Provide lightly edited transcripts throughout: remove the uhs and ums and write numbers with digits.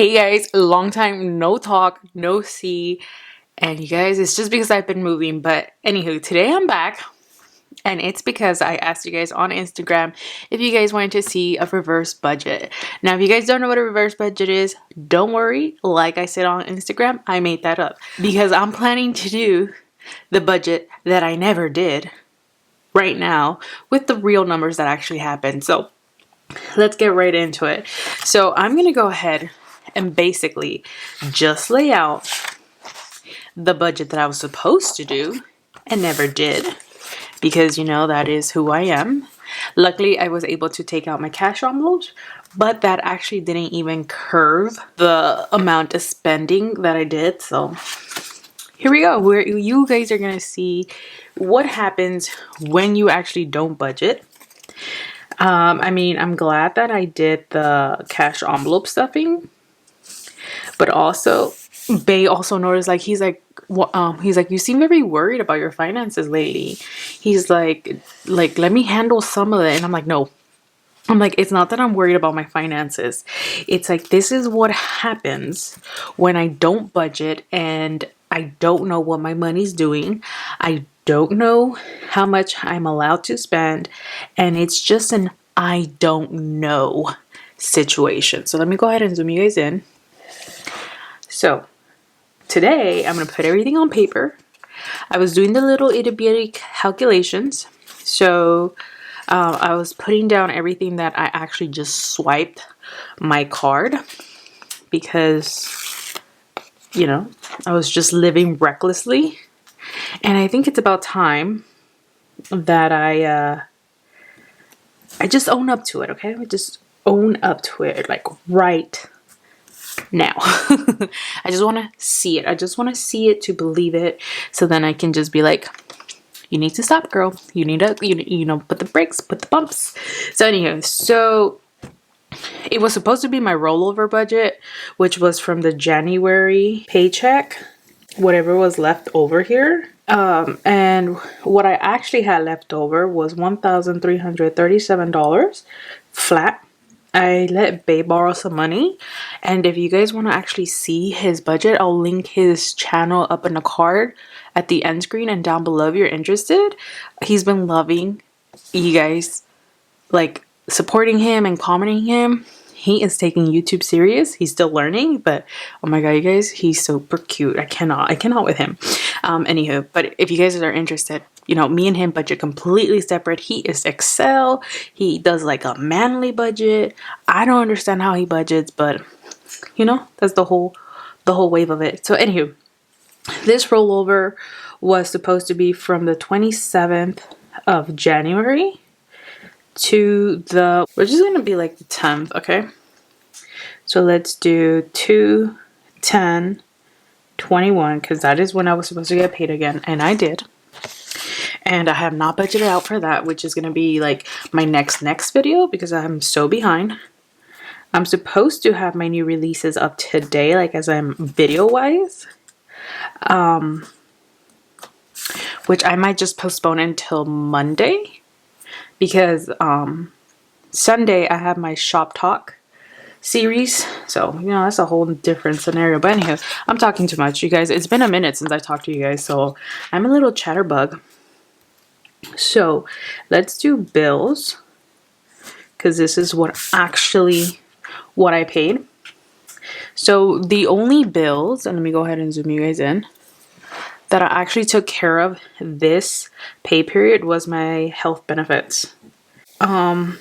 Hey guys, long time no talk, no see, and you guys, it's just because I've been moving. But anywho, today I'm back, and it's because I asked you guys on Instagram if you guys wanted to see a reverse budget. Now, if you guys don't know what a reverse budget is, don't worry. Like I said on Instagram, I made that up because I'm planning to do the budget that I never did right now with the real numbers that actually happened. So let's get right into it. So I'm gonna go ahead and basically just lay out the budget that I was supposed to do and never did, because you know that is who I am. Luckily, I was able to take out my cash envelopes, but that actually didn't even curve the amount of spending that I did. So here we go, where you guys are gonna see what happens when you actually don't budget. I mean, I'm glad that I did the cash envelope stuffing, but also Bay also noticed, like, he's like, you seem very worried about your finances lately. He's like, let me handle some of it. And I'm like, no. I'm like, it's not that I'm worried about my finances. It's like, this is what happens when I don't budget and I don't know what my money's doing. I don't know how much I'm allowed to spend. And it's just an I don't know situation. So let me go ahead and zoom you guys in. So today I'm going to put everything on paper. I was doing the little itty bitty calculations. So I was putting down everything that I actually just swiped my card because, you know, I was just living recklessly. And I think it's about time that I just own up to it, okay? I just own up to it, like right now. I just want to see it. I just want to see it to believe it, so then I can just be like, you need to stop, girl. You need to, you know, put the brakes, put the bumps. So anyway, so it was supposed to be my rollover budget, which was from the January paycheck, whatever was left over here. And what I actually had left over was $1,337 flat. I let Bae borrow some money, and if you guys want to actually see his budget, I'll link his channel up in the card at the end screen and down below if you're interested. He's been loving you guys, like, supporting him and commenting him. He is taking YouTube serious. He's still learning, but oh my god, you guys, he's super cute. I cannot with him. Anywho, but if you guys are interested, you know, me and him budget completely separate. He is Excel. He does like a manly budget. I don't understand how he budgets, but you know, that's the whole wave of it. So anywho, this rollover was supposed to be from the 27th of January to the, which is going to be like the 10th, okay? So let's do 2/10/21, because that is when I was supposed to get paid again, and I did. And I have not budgeted out for that, which is going to be like my next video, because I'm so behind. I'm supposed to have my new releases up today, like as I'm video wise, which I might just postpone until Monday, because Sunday I have my shop talk series, so you know, that's a whole different scenario. But anyhow, I'm talking too much, you guys. It's been a minute since I talked to you guys, so I'm a little chatterbug. So let's do bills, because this is what I paid. So the only bills, and let me go ahead and zoom you guys in, that I actually took care of this pay period was my health benefits. I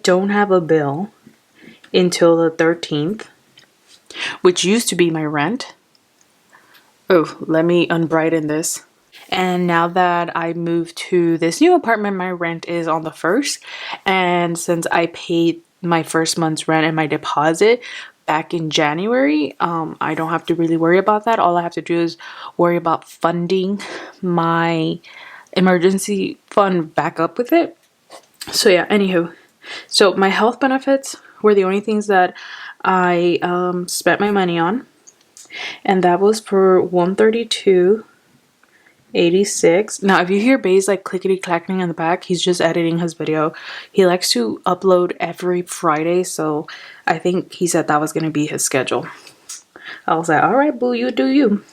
don't have a bill until the 13th, which used to be my rent. Oh, let me unbrighten this. And now that I moved to this new apartment, my rent is on the 1st. And since I paid my first month's rent and my deposit back in January, I don't have to really worry about that. All I have to do is worry about funding my emergency fund back up with it. So yeah, anywho. So my health benefits were the only things that I spent my money on. And that was for $132 86. Now, if you hear Baze like clickety clacking in the back, he's just editing his video. He likes to upload every Friday, so I think he said that was gonna be his schedule. I was like, all right, boo, you do you.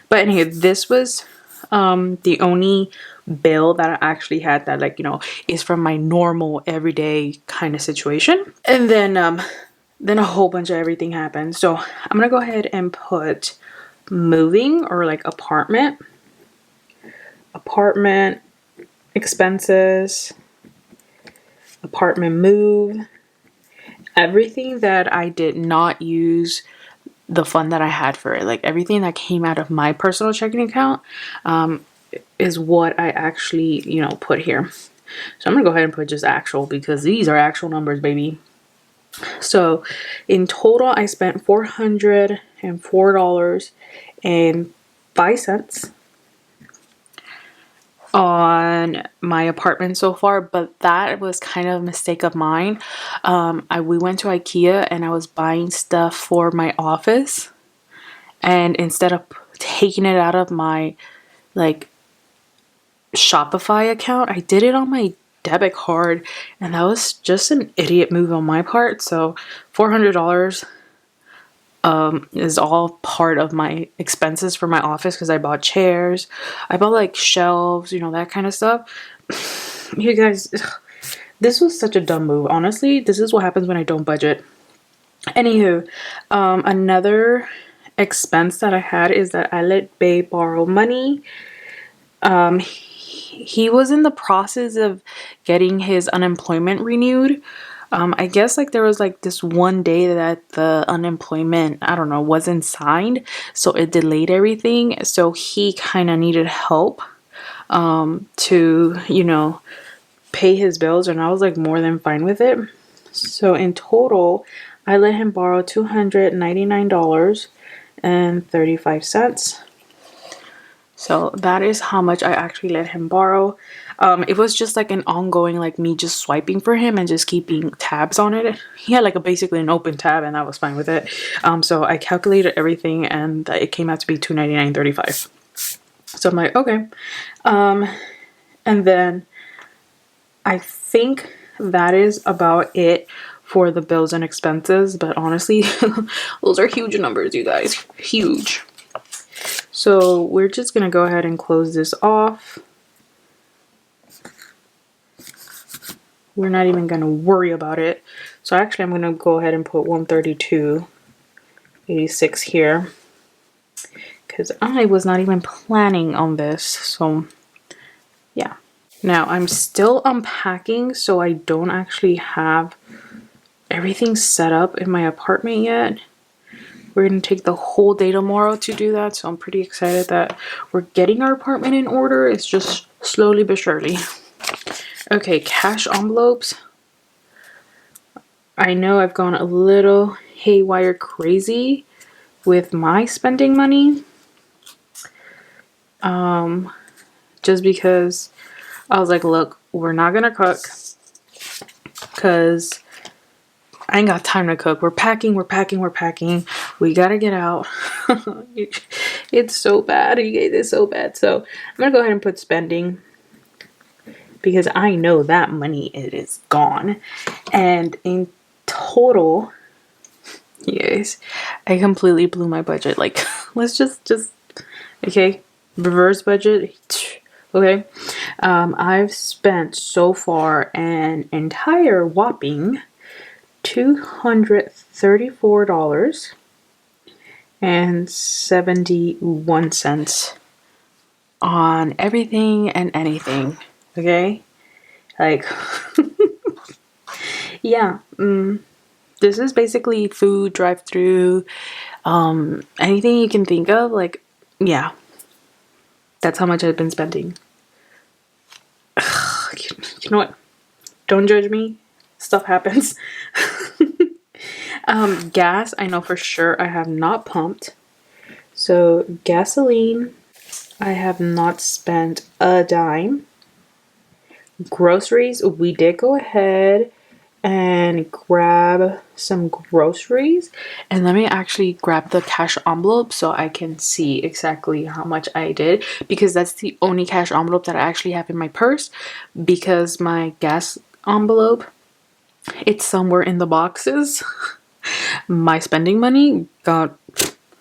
But anyway, this was the only bill that I actually had that, like, you know, is from my normal everyday kind of situation. And then a whole bunch of everything happened. So I'm gonna go ahead and put moving or like apartment expenses, apartment move, everything that I did not use the fund that I had for it, like everything that came out of my personal checking account, is what I actually, you know, put here. So I'm gonna go ahead and put just actual because these are actual numbers, baby. So in total, I spent $404.05 on my apartment so far, but that was kind of a mistake of mine. We went to IKEA and I was buying stuff for my office, and instead of taking it out of my like Shopify account, I did it on my debit card, and that was just an idiot move on my part. So $400 is all part of my expenses for my office because I bought chairs, I bought like shelves, you know, that kind of stuff. You guys, this was such a dumb move. Honestly, this is what happens when I don't budget. Anywho, another expense that I had is that I let Bae borrow money. He was in the process of getting his unemployment renewed. I guess like there was like this one day that the unemployment, I don't know, wasn't signed, so it delayed everything. So he kind of needed help to, you know, pay his bills, and I was like more than fine with it. So in total, I let him borrow $299.35. So that is how much I actually let him borrow. It was just like an ongoing, like me just swiping for him and just keeping tabs on it. He had like basically an open tab, and I was fine with it. So I calculated everything, and it came out to be $299.35. So I'm like, okay. And then I think that is about it for the bills and expenses. But honestly, those are huge numbers, you guys. Huge. So we're just going to go ahead and close this off. We're not even going to worry about it. So actually I'm going to go ahead and put 132.86 here, because I was not even planning on this. So yeah. Now I'm still unpacking, so I don't actually have everything set up in my apartment yet. We're going to take the whole day tomorrow to do that, so I'm pretty excited that we're getting our apartment in order. It's just slowly but surely. Okay, cash envelopes. I know I've gone a little haywire crazy with my spending money. Just because I was like, look, we're not going to cook because I ain't got time to cook. We're packing. We gotta get out. It's so bad. You guys, it's so bad. So I'm gonna go ahead and put spending, because I know that money, it is gone. And in total, you guys, I completely blew my budget. Like, let's just okay, reverse budget. Okay, I've spent so far an entire whopping $234.71 on everything and anything. Okay, like yeah, this is basically food, drive-through, anything you can think of. Like, yeah, that's how much I've been spending. You know what, don't judge me, stuff happens. Gas, I know for sure I have not pumped. So gasoline, I have not spent a dime. Groceries, we did go ahead and grab some groceries. And let me actually grab the cash envelope so I can see exactly how much I did, because that's the only cash envelope that I actually have in my purse, because my gas envelope, it's somewhere in the boxes. My spending money got,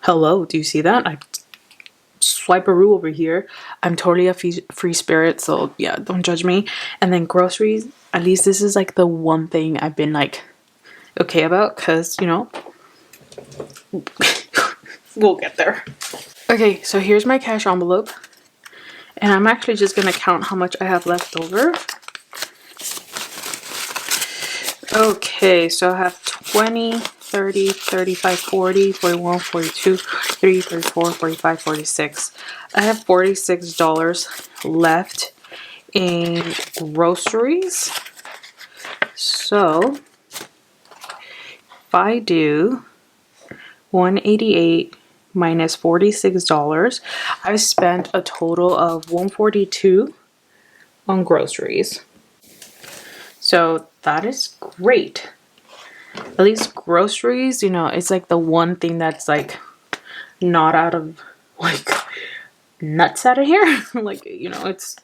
hello, do you see that? I swiperoo over here. I'm totally a free spirit, so yeah, don't judge me. And then groceries, at least this is like the one thing I've been like okay about, because you know, we'll get there. Okay, so here's my cash envelope, and I'm actually just gonna count how much I have left over. Okay, so I have 20, 30, 35, 40, 41, 42, 43, 44, 45, 46. I have $46 left in groceries. So if I do 188 minus $46, I've spent a total of $142 on groceries. So that is great. At least groceries, you know, it's like the one thing that's like not out of like nuts out of here. Like, you know, it's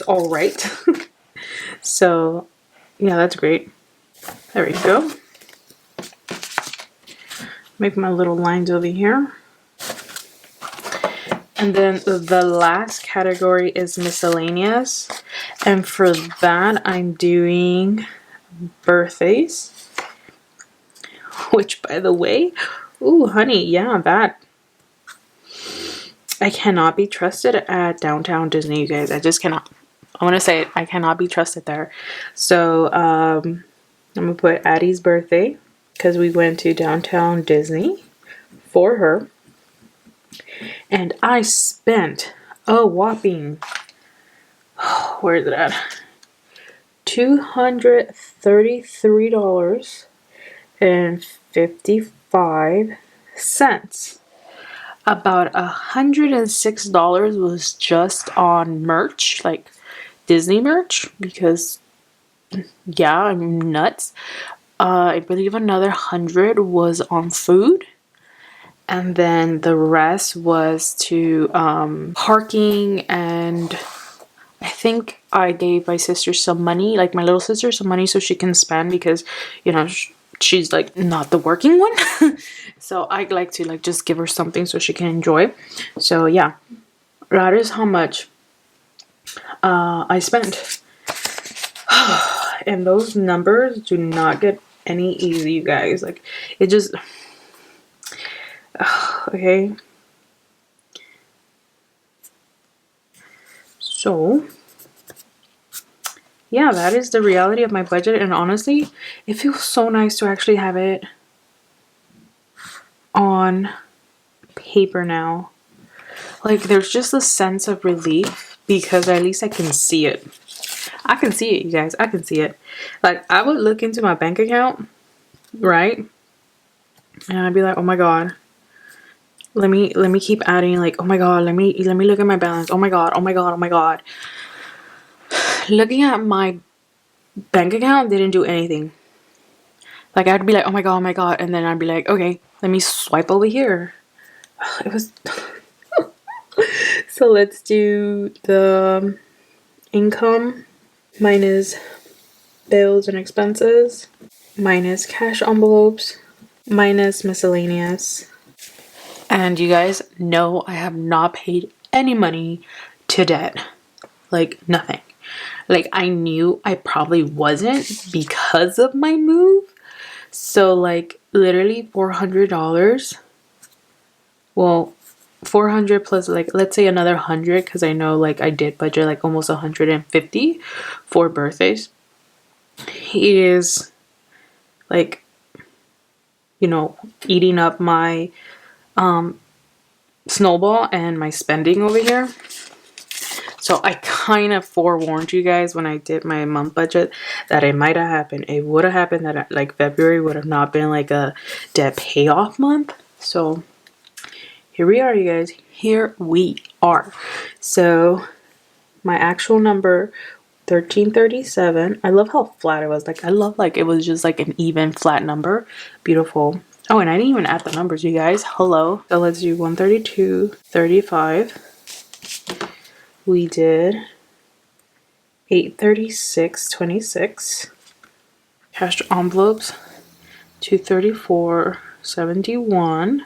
all right. So yeah, that's great. There we go. Make my little lines over here. And then the last category is miscellaneous. And for that, I'm doing birthdays. Which, by the way, ooh, honey, yeah, that. I cannot be trusted at downtown Disney, you guys. I just cannot. I want to say it. I cannot be trusted there. So, I'm going to put Addie's birthday, because we went to downtown Disney for her. And I spent a whopping, where is it at? $233.55. About $106 was just on merch, like Disney merch, because yeah, I'm nuts. I believe another 100 was on food. And then the rest was to parking, and I think I gave my sister some money, like my little sister some money so she can spend, because, you know, she's like not the working one. So I like to like just give her something so she can enjoy. So yeah, that is how much I spent. And those numbers do not get any easy, you guys. Like, it just... okay. So, yeah, that is the reality of my budget. And honestly, it feels so nice to actually have it on paper now. Like, there's just a sense of relief, because at least I can see it. I can see it, you guys. I can see it. Like, I would look into my bank account, right? And I'd be like, oh my god. Let me keep adding, like, oh my god, let me look at my balance. Oh my god, oh my god, oh my god. Looking at my bank account didn't do anything. Like, I'd be like, oh my god, and then I'd be like, okay, let me swipe over here. It was... So let's do the income minus bills and expenses, minus cash envelopes, minus miscellaneous. And you guys know I have not paid any money to debt. Like, nothing. Like, I knew I probably wasn't because of my move. So, like, literally $400. Well, 400 plus, like, let's say another 100, because I know, like, I did budget like almost 150 for birthdays. He is, like, you know, eating up my snowball and my spending over here. So I kind of forewarned you guys when I did my month budget that it might have happened. It would have happened that like February would have not been like a debt payoff month. So here we are, you guys. Here we are. So my actual number 1337. I love how flat it was. Like, I love like it was just like an even flat number. Beautiful. Oh, and I didn't even add the numbers, you guys. Hello. So let's do 132.35. We did 836.26. Cash envelopes 234.71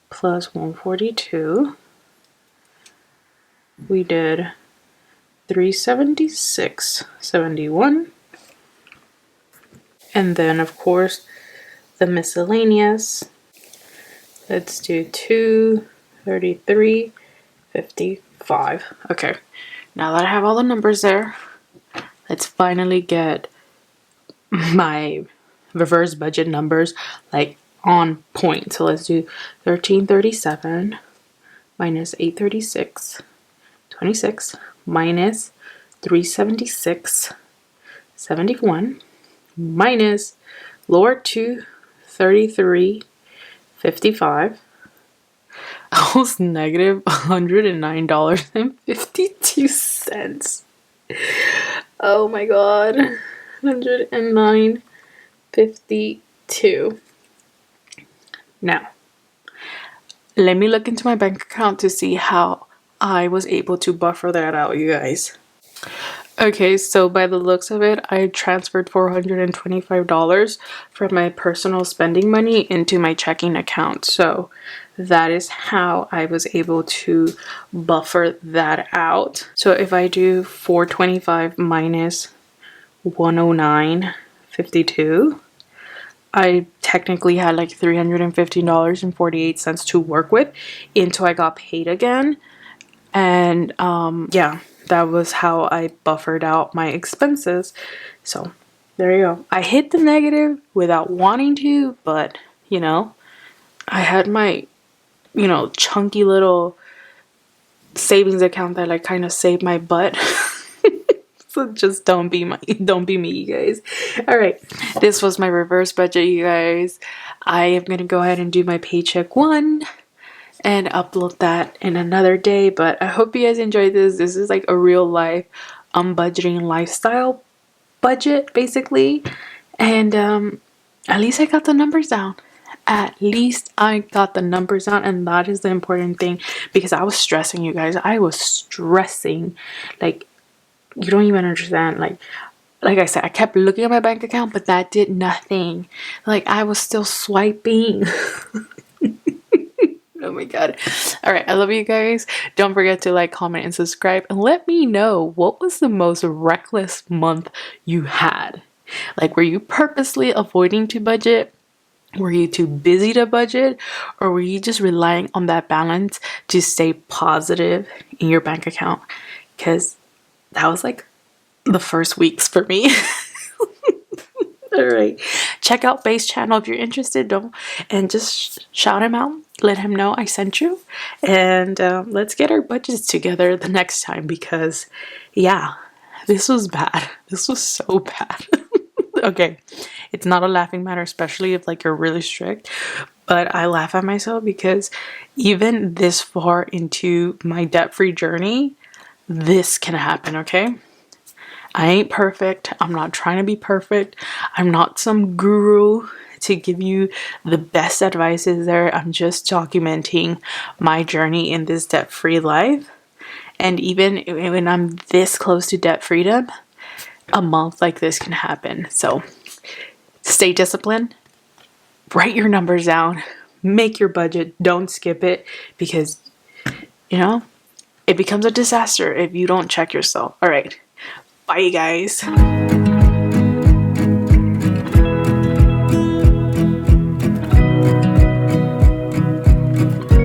plus 142. We did 376.71. And then of course the miscellaneous. Let's do 233.55. Okay, now that I have all the numbers there, let's finally get my reverse budget numbers like on point. So let's do 1337 minus 836.26 minus 376.71 minus lower 233.55. Almost negative $109.52. Oh my god. 109.52. Now, let me look into my bank account to see how I was able to buffer that out, you guys. Okay, so by the looks of it, I transferred $425 from my personal spending money into my checking account. So that is how I was able to buffer that out. So if I do 425 minus 109.52, I technically had like $315.48 to work with until I got paid again. And yeah, that was how I buffered out my expenses. So there you go. I hit the negative without wanting to, but you know, I had my, you know, chunky little savings account that like kind of saved my butt. So just don't be me, you guys. All right, this was my reverse budget, you guys. I am gonna go ahead and do my paycheck one and upload that in another day, but I hope you guys enjoyed this. This is like a real life budgeting lifestyle budget basically, and at least I got the numbers down. At least I got the numbers down, and that is the important thing, because I was stressing, you guys. I was stressing like you don't even understand. Like I said, I kept looking at my bank account, but that did nothing. Like I was still swiping. Oh my god. All right, I love you guys. Don't forget to like, comment, and subscribe, and let me know what was the most reckless month you had. Like, were you purposely avoiding to budget? Were you too busy to budget? Or were you just relying on that balance to stay positive in your bank account? Because that was like the first weeks for me. All right, check out Bae's channel if you're interested. And just shout him out, let him know I sent you, and let's get our budgets together the next time, because yeah, this was bad. This was so bad. Okay, it's not a laughing matter, especially if like you're really strict, but I laugh at myself because even this far into my debt-free journey, this can happen. Okay, I ain't perfect. I'm not trying to be perfect. I'm not some guru to give you the best advices there. I'm just documenting my journey in this debt-free life. And even when I'm this close to debt freedom, a month like this can happen. So stay disciplined. Write your numbers down. Make your budget. Don't skip it, because, you know, it becomes a disaster if you don't check yourself. All right. Bye, you guys.